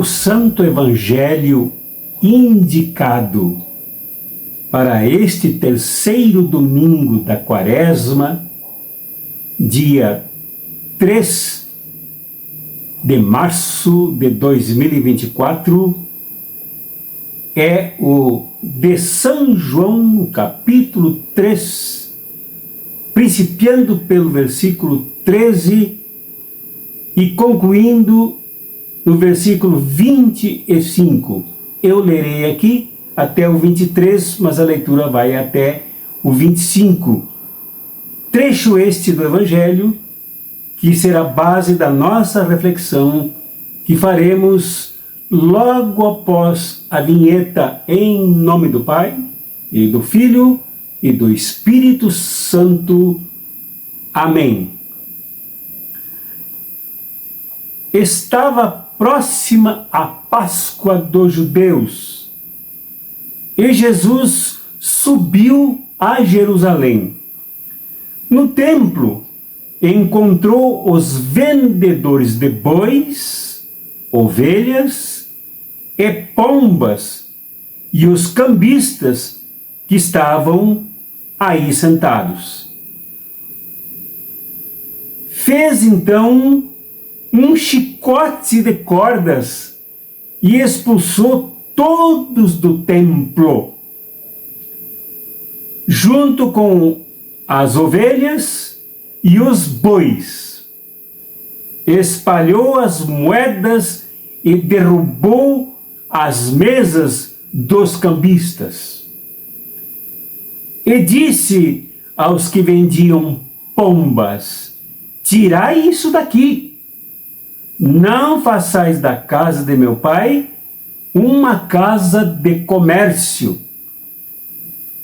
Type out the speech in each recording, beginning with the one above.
Santo Evangelho indicado para este terceiro domingo da Quaresma, dia 3 de março de 2024, é o de São João, no capítulo 3, principiando pelo versículo 13 e concluindo no versículo 25. Eu lerei aqui até o 23, mas a leitura vai até o 25. Trecho este do Evangelho que será base da nossa reflexão que faremos logo após a vinheta em nome do Pai, e do Filho, e do Espírito Santo. Amém. Estava próxima a Páscoa dos judeus, e Jesus subiu a Jerusalém. No templo, encontrou os vendedores de bois, ovelhas e pombas e os cambistas que estavam aí sentados. Fez então um chicote de cordas e expulsou todos do templo, junto com as ovelhas e os bois. Espalhou as moedas e derrubou as mesas dos cambistas. E disse aos que vendiam pombas: tirai isso daqui, não façais da casa de meu pai uma casa de comércio.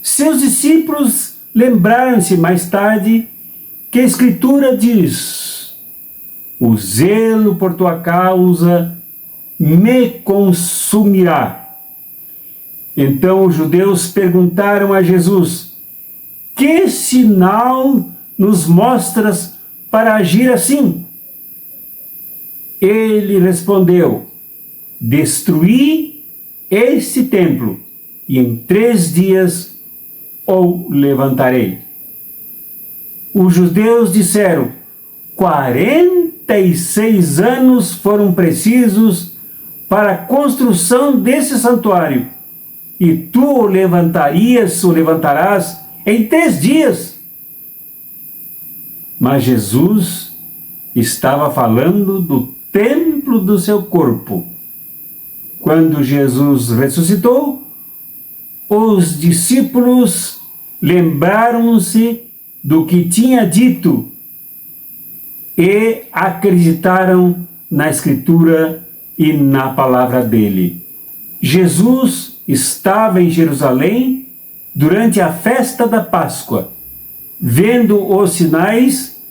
Seus discípulos lembraram-se mais tarde que a Escritura diz: o zelo por tua causa me consumirá. Então os judeus perguntaram a Jesus: que sinal nos mostras para agir assim? Ele respondeu: destruí este templo e em 3 dias o levantarei. Os judeus disseram: 46 anos foram precisos para a construção desse santuário, e tu o levantarás em 3 dias. Mas Jesus estava falando do templo do seu corpo. Quando Jesus ressuscitou, os discípulos lembraram-se do que tinha dito e acreditaram na Escritura e na palavra dele. Jesus estava em Jerusalém durante a festa da Páscoa, vendo os sinais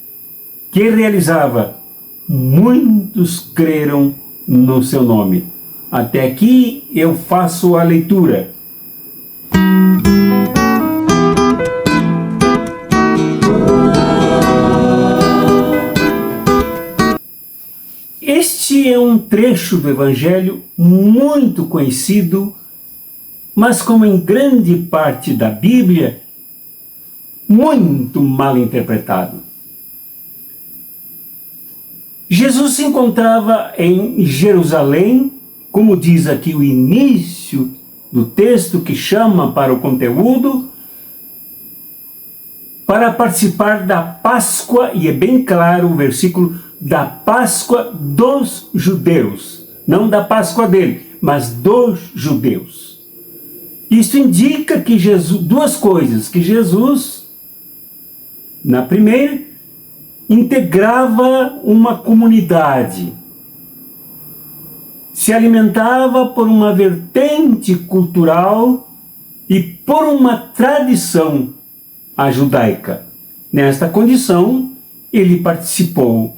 que realizava. Muitos creram no seu nome. Até aqui eu faço a leitura. Este é um trecho do Evangelho muito conhecido, mas como em grande parte da Bíblia, muito mal interpretado. Jesus se encontrava em Jerusalém, como diz aqui o início do texto que chama para o conteúdo, para participar da Páscoa, e é bem claro o versículo, da Páscoa dos judeus, não da Páscoa dele, mas dos judeus. Isso indica que Jesus, 2 coisas, que Jesus, na primeira, integrava uma comunidade, se alimentava por uma vertente cultural e por uma tradição a judaica. Nesta condição, ele participou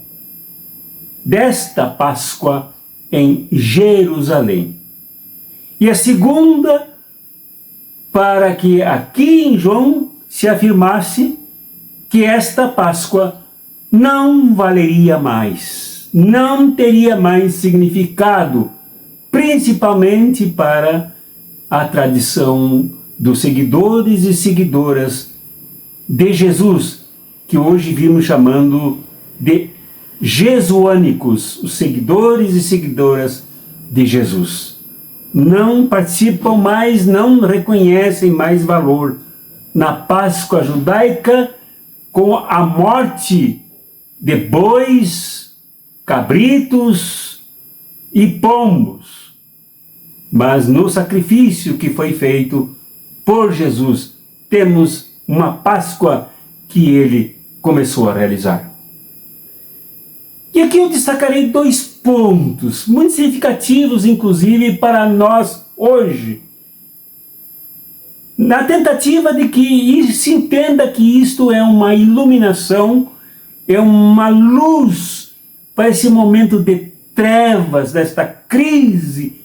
desta Páscoa em Jerusalém. E a segunda, para que aqui em João se afirmasse que esta Páscoa não valeria mais, não teria mais significado principalmente para a tradição dos seguidores e seguidoras de Jesus, que hoje vimos chamando de jesuânicos, os seguidores e seguidoras de Jesus. Não participam mais, não reconhecem mais valor na Páscoa judaica com a morte de bois, cabritos e pombos, mas no sacrifício que foi feito por Jesus, temos uma Páscoa que ele começou a realizar. E aqui eu destacarei 2 pontos, muito significativos, inclusive, para nós hoje, na tentativa de que se entenda que isto é uma iluminação, é uma luz para esse momento de trevas, desta crise,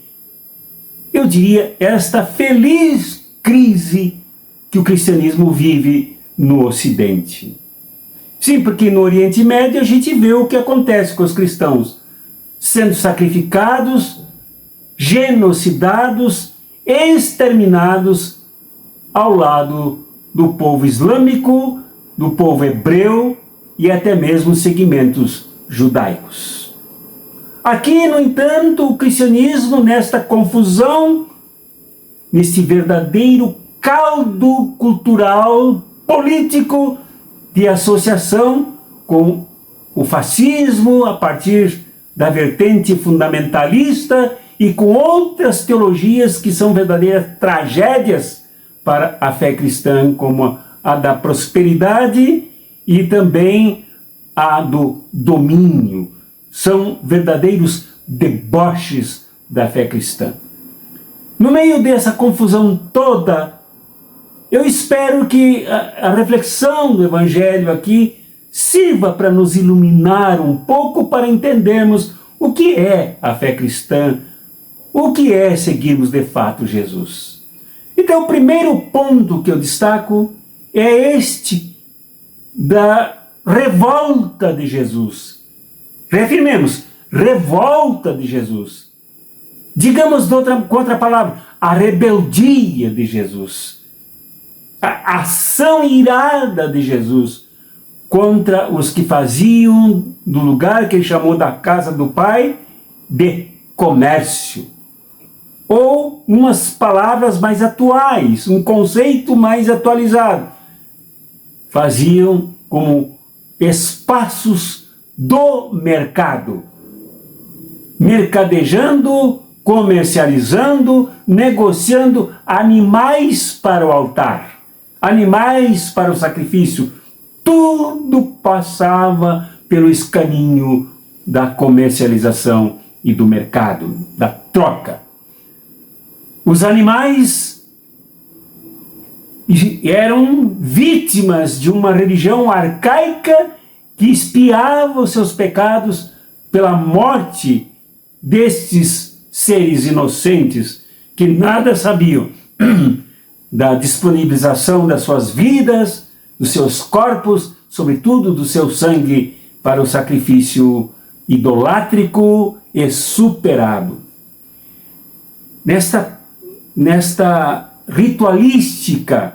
eu diria, esta feliz crise que o cristianismo vive no Ocidente. Sim, porque no Oriente Médio a gente vê o que acontece com os cristãos sendo sacrificados, genocidados, exterminados ao lado do povo islâmico, do povo hebreu e até mesmo segmentos judaicos. Aqui, no entanto, o cristianismo, nesta confusão, nesse verdadeiro caldo cultural, político, de associação com o fascismo a partir da vertente fundamentalista e com outras teologias que são verdadeiras tragédias para a fé cristã, como a da prosperidade e também a do domínio. São verdadeiros deboches da fé cristã. No meio dessa confusão toda, eu espero que a reflexão do Evangelho aqui sirva para nos iluminar um pouco, para entendermos o que é a fé cristã, o que é seguirmos de fato Jesus. Então, o primeiro ponto que eu destaco é este da revolta de Jesus. Reafirmemos, revolta de Jesus. Digamos com outra palavra, a rebeldia de Jesus. A ação irada de Jesus contra os que faziam do lugar que ele chamou da casa do Pai de comércio. Ou, umas palavras mais atuais, um conceito mais atualizado, faziam como espaços do mercado, mercadejando, comercializando, negociando animais para o altar, animais para o sacrifício. Tudo passava pelo escaninho da comercialização e do mercado, da troca. Os animais eram vítimas de uma religião arcaica que expiava os seus pecados pela morte destes seres inocentes que nada sabiam da disponibilização das suas vidas, dos seus corpos, sobretudo do seu sangue, para o sacrifício idolátrico e superado. Nesta ritualística,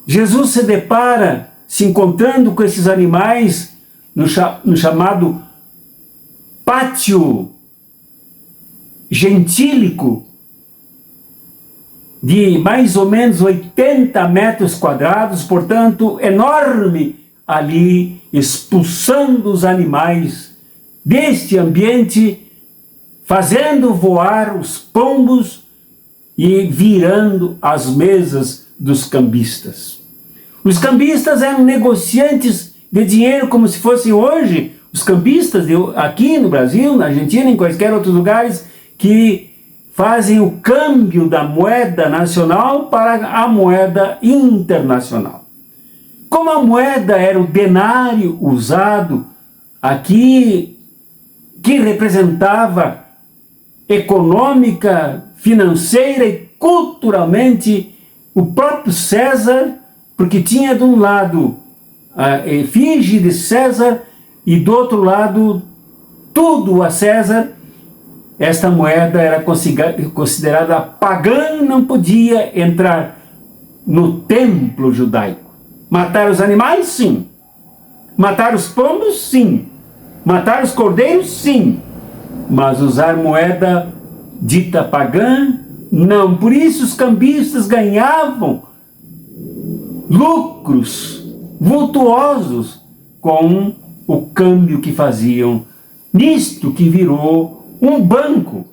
Jesus se depara se encontrando com esses animais no chamado pátio gentílico, de mais ou menos 80 metros quadrados, portanto, enorme, ali expulsando os animais deste ambiente, fazendo voar os pombos e virando as mesas dos cambistas. Os cambistas eram negociantes de dinheiro como se fossem hoje os cambistas aqui no Brasil, na Argentina, em quaisquer outros lugares, que fazem o câmbio da moeda nacional para a moeda internacional. Como a moeda era o denário usado aqui, que representava econômica, financeira e culturalmente o próprio César, porque tinha de um lado a efígie de César e do outro lado tudo a César. esta moeda era considerada pagã, não podia entrar no templo judaico. Matar os animais, sim. Matar os pombos, sim. Matar os cordeiros, sim. Mas usar moeda dita pagã, não. Por isso os cambistas ganhavam lucros vultuosos com o câmbio que faziam, nisto que virou um banco.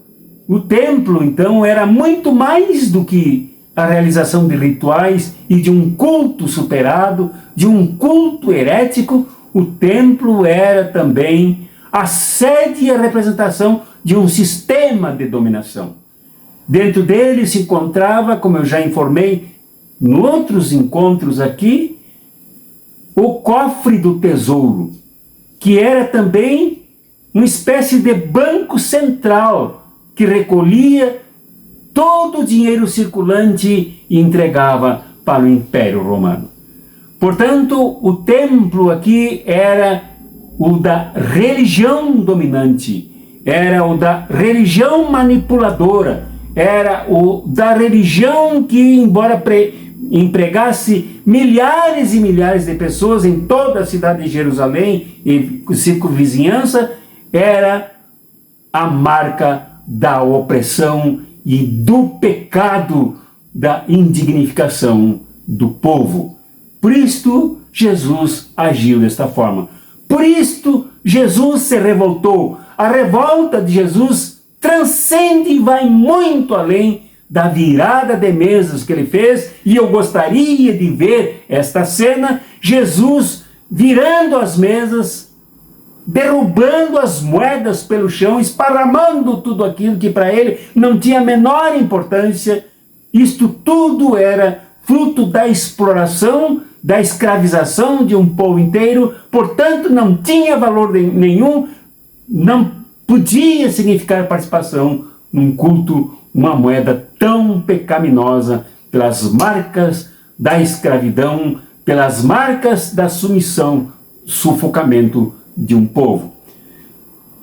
O templo, então, era muito mais do que a realização de rituais e de um culto superado, de um culto herético. O templo era também a sede e a representação de um sistema de dominação. Dentro dele se encontrava, como eu já informei em outros encontros aqui, o cofre do tesouro, que era também uma espécie de banco central que recolhia todo o dinheiro circulante e entregava para o Império Romano. Portanto, o templo aqui era o da religião dominante, era o da religião manipuladora, era o da religião que, embora empregasse milhares e milhares de pessoas em toda a cidade de Jerusalém e circunvizinhança, era a marca da opressão e do pecado, da indignificação do povo. Por isto, Jesus agiu desta forma. Por isto, Jesus se revoltou. A revolta de Jesus transcende e vai muito além da virada de mesas que ele fez, e eu gostaria de ver esta cena, Jesus virando as mesas, derrubando as moedas pelo chão, esparramando tudo aquilo que para ele não tinha a menor importância. Isto tudo era fruto da exploração, da escravização de um povo inteiro, portanto não tinha valor nenhum, não podia significar participação num culto, uma moeda tão pecaminosa, pelas marcas da escravidão, pelas marcas da submissão, sufocamento de um povo.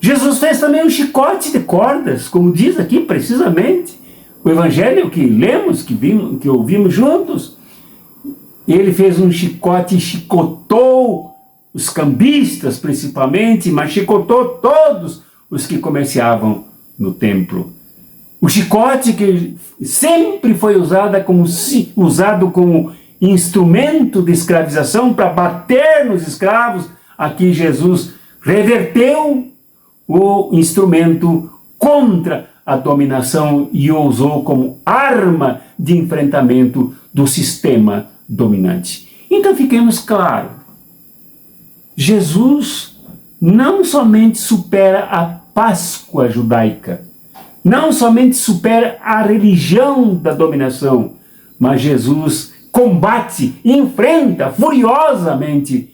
Jesus fez também um chicote de cordas, como diz aqui precisamente o evangelho que lemos, que ouvimos juntos. Ele fez um chicote e chicotou os cambistas principalmente, mas chicotou todos os que comerciavam no templo. O chicote que sempre foi usado como instrumento de escravização para bater nos escravos, aqui Jesus reverteu o instrumento contra a dominação e o usou como arma de enfrentamento do sistema dominante. Então fiquemos claros, Jesus não somente supera a Páscoa judaica, não somente supera a religião da dominação, mas Jesus combate, enfrenta furiosamente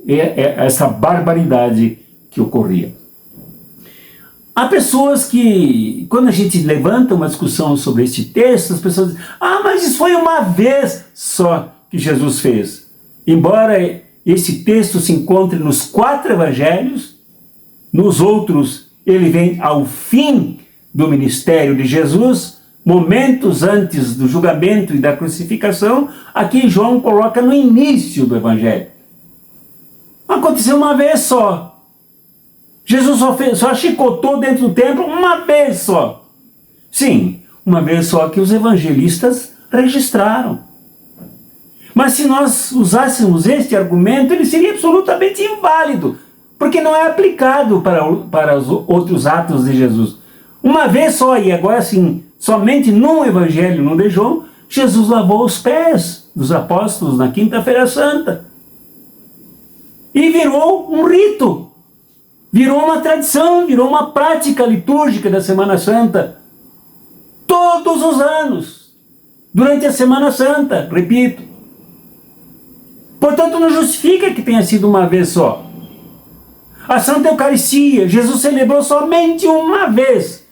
essa barbaridade que ocorria. Há pessoas que, quando a gente levanta uma discussão sobre este texto, as pessoas dizem, mas isso foi uma vez só que Jesus fez. Embora esse texto se encontre nos 4 evangelhos, nos outros ele vem ao fim do ministério de Jesus, momentos antes do julgamento e da crucificação, aqui João coloca no início do evangelho. Aconteceu uma vez só. Jesus só chicotou dentro do templo uma vez só. Sim, uma vez só que os evangelistas registraram. Mas se nós usássemos este argumento, ele seria absolutamente inválido, porque não é aplicado para os outros atos de Jesus. Uma vez só, e agora sim, somente num evangelho, no de João, Jesus lavou os pés dos apóstolos na Quinta-feira Santa. E virou um rito, virou uma tradição, virou uma prática litúrgica da Semana Santa. Todos os anos, durante a Semana Santa, repito. Portanto, não justifica que tenha sido uma vez só. A Santa Eucaristia, Jesus celebrou somente uma vez,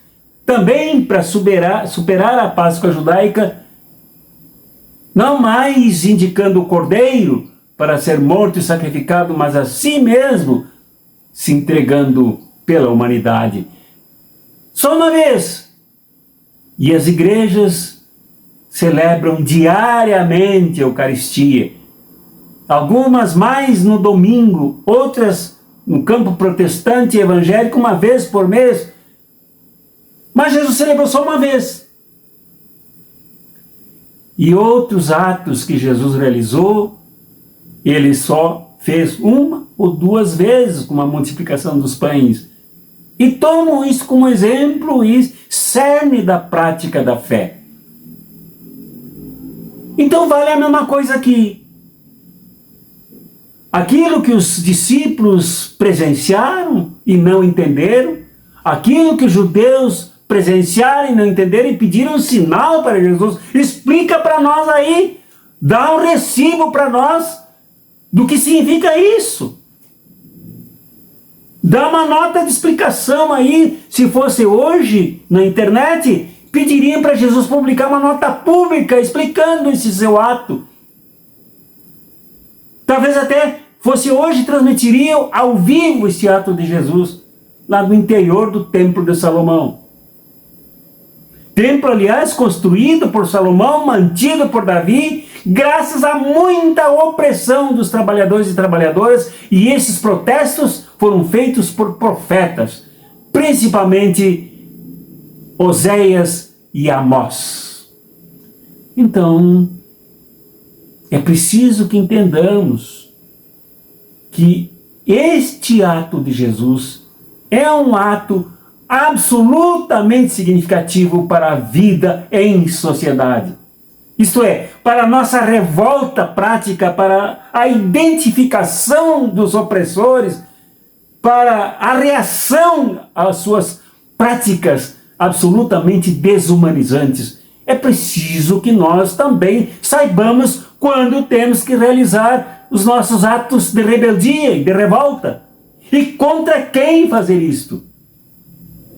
também para superar a Páscoa judaica, não mais indicando o Cordeiro para ser morto e sacrificado, mas a si mesmo se entregando pela humanidade. Só uma vez. E as igrejas celebram diariamente a Eucaristia. Algumas mais no domingo, outras no campo protestante e evangélico uma vez por mês. Mas Jesus celebrou só uma vez. E outros atos que Jesus realizou, ele só fez uma ou duas vezes, com a multiplicação dos pães. E tomam isso como exemplo e cerne da prática da fé. Então vale a mesma coisa aqui. Aquilo que os discípulos presenciaram e não entenderam, aquilo que os judeus presenciaram e não entenderam e pediram um sinal para Jesus, explica para nós aí, dá um recibo para nós do que significa isso. Dá uma nota de explicação aí. Se fosse hoje na internet, pediriam para Jesus publicar uma nota pública explicando esse seu ato. Talvez até fosse hoje, transmitiriam ao vivo esse ato de Jesus, lá no interior do Templo de Salomão. Templo, aliás, construído por Salomão, mantido por Davi, graças a muita opressão dos trabalhadores e trabalhadoras, e esses protestos foram feitos por profetas, principalmente Oséias e Amós. Então, é preciso que entendamos que este ato de Jesus é um ato absolutamente significativo para a vida em sociedade. Isto é, para a nossa revolta prática, para a identificação dos opressores, para a reação às suas práticas absolutamente desumanizantes. É preciso que nós também saibamos quando temos que realizar os nossos atos de rebeldia e de revolta. E contra quem fazer isto?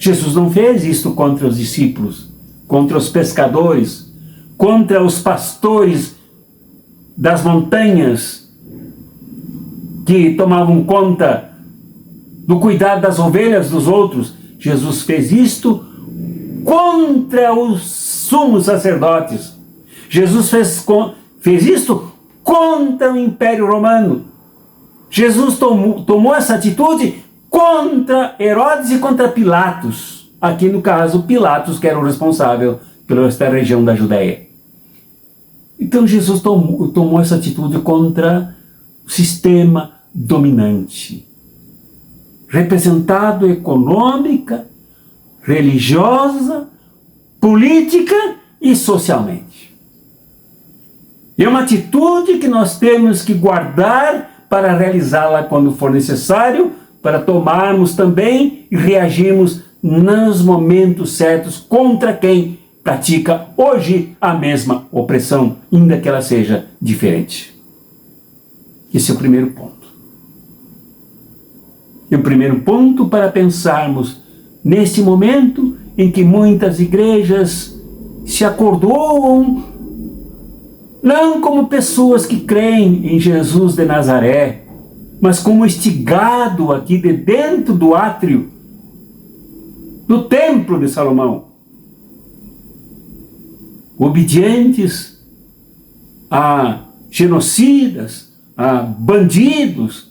Jesus não fez isto contra os discípulos, contra os pescadores, contra os pastores das montanhas que tomavam conta do cuidado das ovelhas dos outros. Jesus fez isto contra os sumos sacerdotes. Jesus fez isto contra o Império Romano. Jesus tomou essa atitude contra Herodes e contra Pilatos. Aqui no caso, Pilatos, que era o responsável pela esta região da Judéia. Então Jesus tomou essa atitude contra o sistema dominante, representado econômica, religiosa, política e socialmente. É uma atitude que nós temos que guardar para realizá-la quando for necessário, para tomarmos também e reagirmos nos momentos certos contra quem pratica hoje a mesma opressão, ainda que ela seja diferente. Esse é o primeiro ponto. E o primeiro ponto para pensarmos neste momento em que muitas igrejas se acordoam não como pessoas que creem em Jesus de Nazaré, mas como este gado aqui de dentro do átrio do Templo de Salomão, obedientes a genocidas, a bandidos,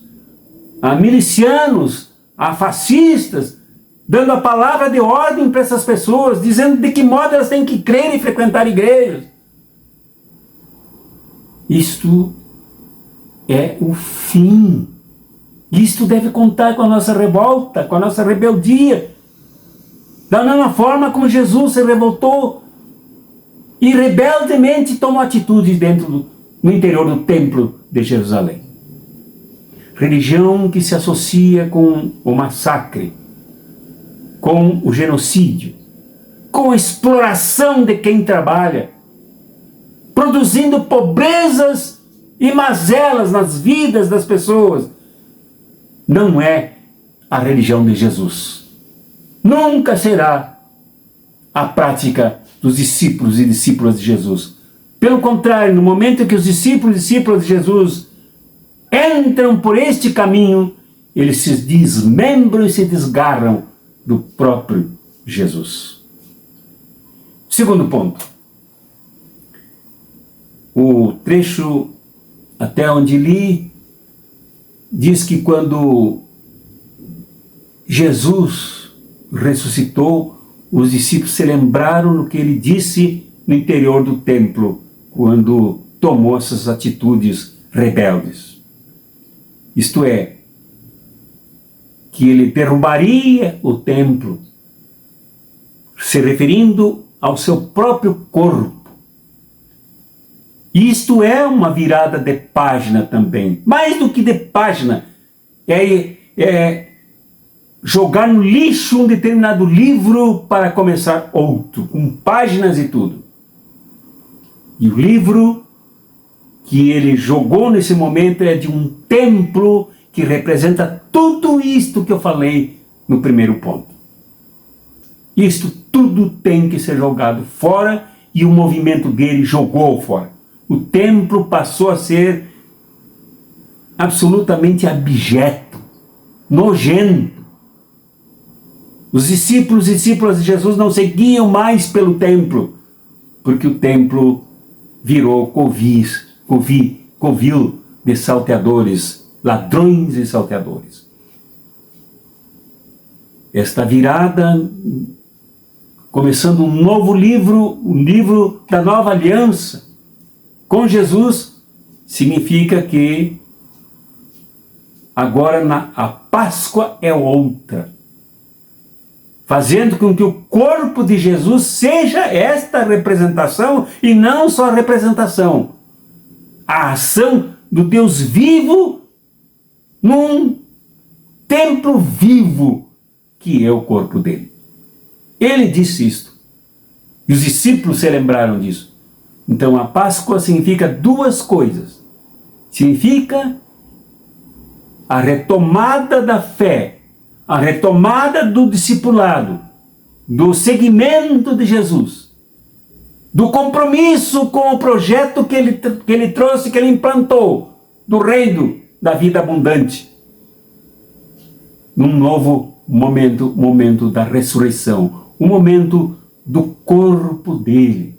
a milicianos, a fascistas, dando a palavra de ordem para essas pessoas, dizendo de que modo elas têm que crer e frequentar igrejas. Isto é o fim. Isto deve contar com a nossa revolta, com a nossa rebeldia. Da mesma forma como Jesus se revoltou e rebeldemente tomou atitude no interior do templo de Jerusalém. Religião que se associa com o massacre, com o genocídio, com a exploração de quem trabalha, produzindo pobrezas e mazelas nas vidas das pessoas. Não é a religião de Jesus. Nunca será a prática dos discípulos e discípulas de Jesus. Pelo contrário, no momento em que os discípulos e discípulas de Jesus entram por este caminho, eles se desmembram e se desgarram do próprio Jesus. Segundo ponto. O trecho até onde li diz que quando Jesus ressuscitou, os discípulos se lembraram do que ele disse no interior do templo, quando tomou essas atitudes rebeldes. Isto é, que ele derrubaria o templo, se referindo ao seu próprio corpo. Isto é uma virada de página também. Mais do que de página, é jogar no lixo um determinado livro para começar outro, com páginas e tudo. E o livro que ele jogou nesse momento é de um templo que representa tudo isto que eu falei no primeiro ponto. Isto tudo tem que ser jogado fora e o movimento dele jogou fora. O templo passou a ser absolutamente abjeto, nojento. Os discípulos e discípulas de Jesus não seguiam mais pelo templo, porque o templo virou covil de salteadores, ladrões e salteadores. Esta virada, começando um novo livro, um livro da nova aliança com Jesus, significa que agora a Páscoa é outra, fazendo com que o corpo de Jesus seja esta representação e não só a representação, a ação do Deus vivo num templo vivo que é o corpo dele. Ele disse isto e os discípulos se lembraram disso. Então a Páscoa significa duas coisas. Significa a retomada da fé, a retomada do discipulado, do seguimento de Jesus, do compromisso com o projeto que ele trouxe, que ele implantou, do reino da vida abundante, num novo momento da ressurreição, o momento do corpo dele.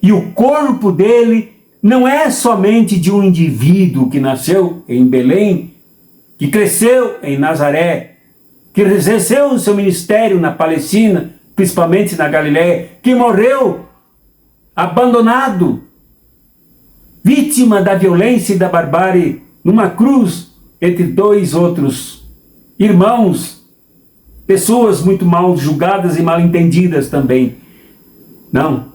E o corpo dele não é somente de um indivíduo que nasceu em Belém, que cresceu em Nazaré, que exerceu o seu ministério na Palestina, principalmente na Galiléia, que morreu abandonado, vítima da violência e da barbárie, numa cruz entre dois outros irmãos, pessoas muito mal julgadas e mal entendidas também. Não.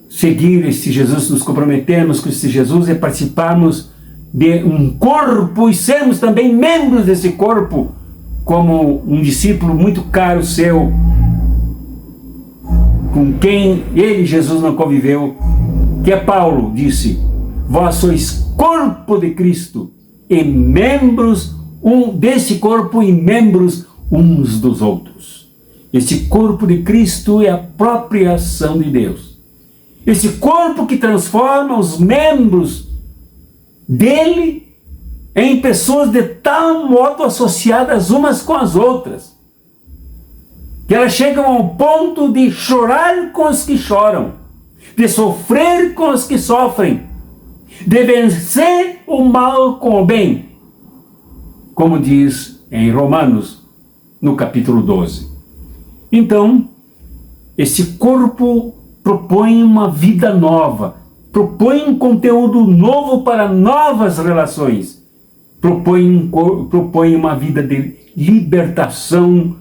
Seguir este Jesus, nos comprometermos com este Jesus é participarmos de um corpo e sermos também membros desse corpo, como um discípulo muito caro seu, com quem ele, Jesus, não conviveu, que é Paulo, disse: vós sois corpo de Cristo e membros desse corpo e membros uns dos outros. Esse corpo de Cristo é a própria ação de Deus. Esse corpo que transforma os membros dele em pessoas de tal modo associadas umas com as outras, que elas chegam ao ponto de chorar com os que choram, de sofrer com os que sofrem, de vencer o mal com o bem, como diz em Romanos, no capítulo 12. Então, esse corpo propõe uma vida nova, propõe um conteúdo novo para novas relações, propõe uma vida de libertação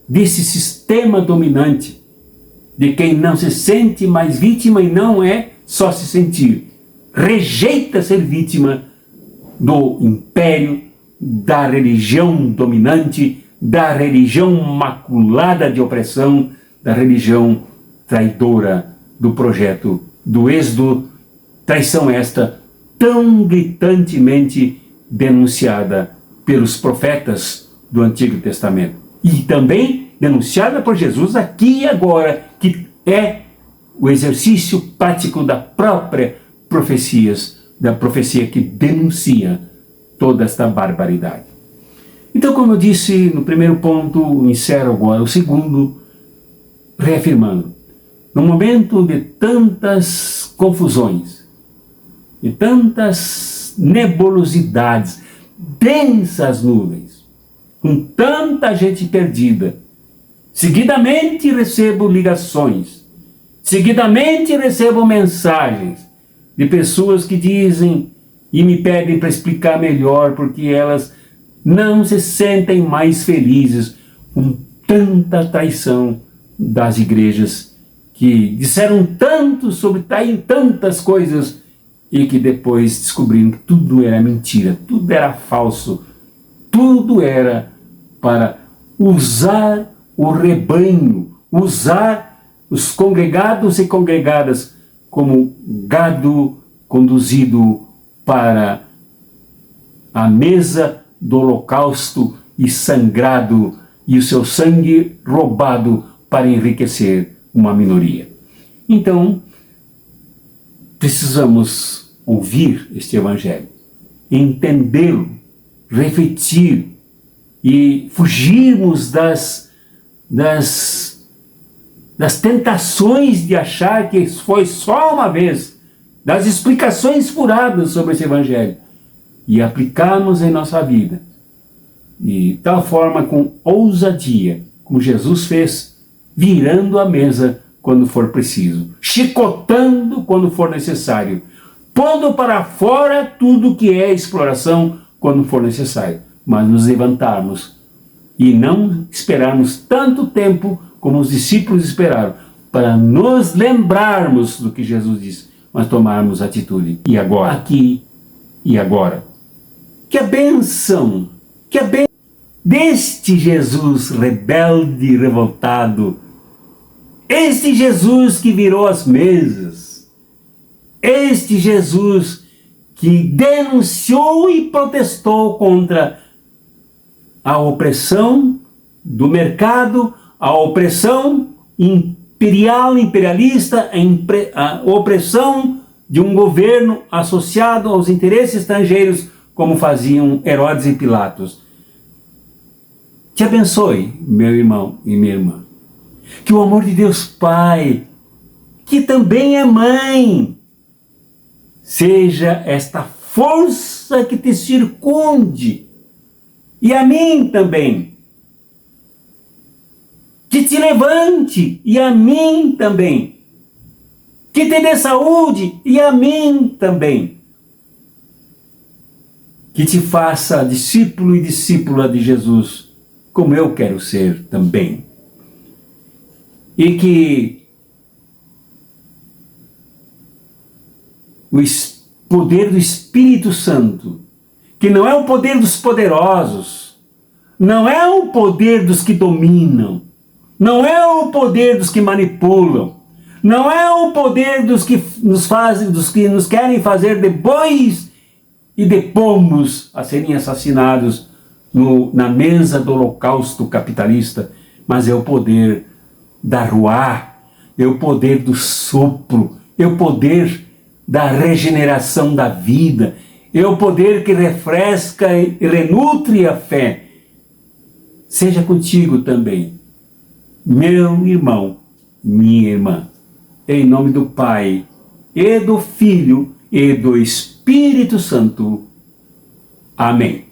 desse sistema dominante, de quem não se sente mais vítima e não é só se sentir, rejeita ser vítima do império, da religião dominante, da religião maculada de opressão, da religião traidora do projeto do Êxodo, traição esta tão gritantemente denunciada pelos profetas do Antigo Testamento e também denunciada por Jesus aqui e agora, que é o exercício prático da própria profecia que denuncia toda esta barbaridade. Então, como eu disse no primeiro ponto, encerro agora o segundo, reafirmando. No momento de tantas confusões, de tantas nebulosidades, densas nuvens, com tanta gente perdida, seguidamente recebo ligações, seguidamente recebo mensagens de pessoas que dizem e me pedem para explicar melhor porque elas não se sentem mais felizes com tanta traição das igrejas que disseram tanto sobre tantas coisas e que depois descobriram que tudo era mentira, tudo era falso, tudo era para usar o rebanho, usar os congregados e congregadas como gado conduzido para a mesa do holocausto e sangrado, e o seu sangue roubado para enriquecer uma minoria. Então, precisamos ouvir este Evangelho, entendê-lo, refletir e fugirmos das tentações de achar que foi só uma vez, das explicações furadas sobre esse Evangelho, e aplicarmos em nossa vida, de tal forma com ousadia, como Jesus fez, virando a mesa quando for preciso, chicotando quando for necessário, pondo para fora tudo que é exploração quando for necessário, mas nos levantarmos e não esperarmos tanto tempo como os discípulos esperaram, para nos lembrarmos do que Jesus disse, mas tomarmos atitude. E agora? Aqui e agora. Que a bênção deste Jesus rebelde e revoltado, este Jesus que virou as mesas, este Jesus que denunciou e protestou contra a opressão do mercado, a opressão imperialista, a opressão de um governo associado aos interesses estrangeiros, como faziam Herodes e Pilatos. Te abençoe, meu irmão e minha irmã. Que o amor de Deus Pai, que também é mãe, seja esta força que te circunde, e a mim também, que te levante, e a mim também, que te dê saúde, e a mim também, que te faça discípulo e discípula de Jesus, como eu quero ser também. E que o poder do Espírito Santo, que não é o poder dos poderosos, não é o poder dos que dominam, não é o poder dos que manipulam, não é o poder dos que nos querem fazer de bois e de pombos a serem assassinados na mesa do holocausto capitalista, mas é o poder da ruá, é o poder do sopro, é o poder da regeneração da vida, é o poder que refresca e renutre a fé. Seja contigo também, meu irmão, minha irmã, em nome do Pai, e do Filho, e do Espírito Santo. Amém.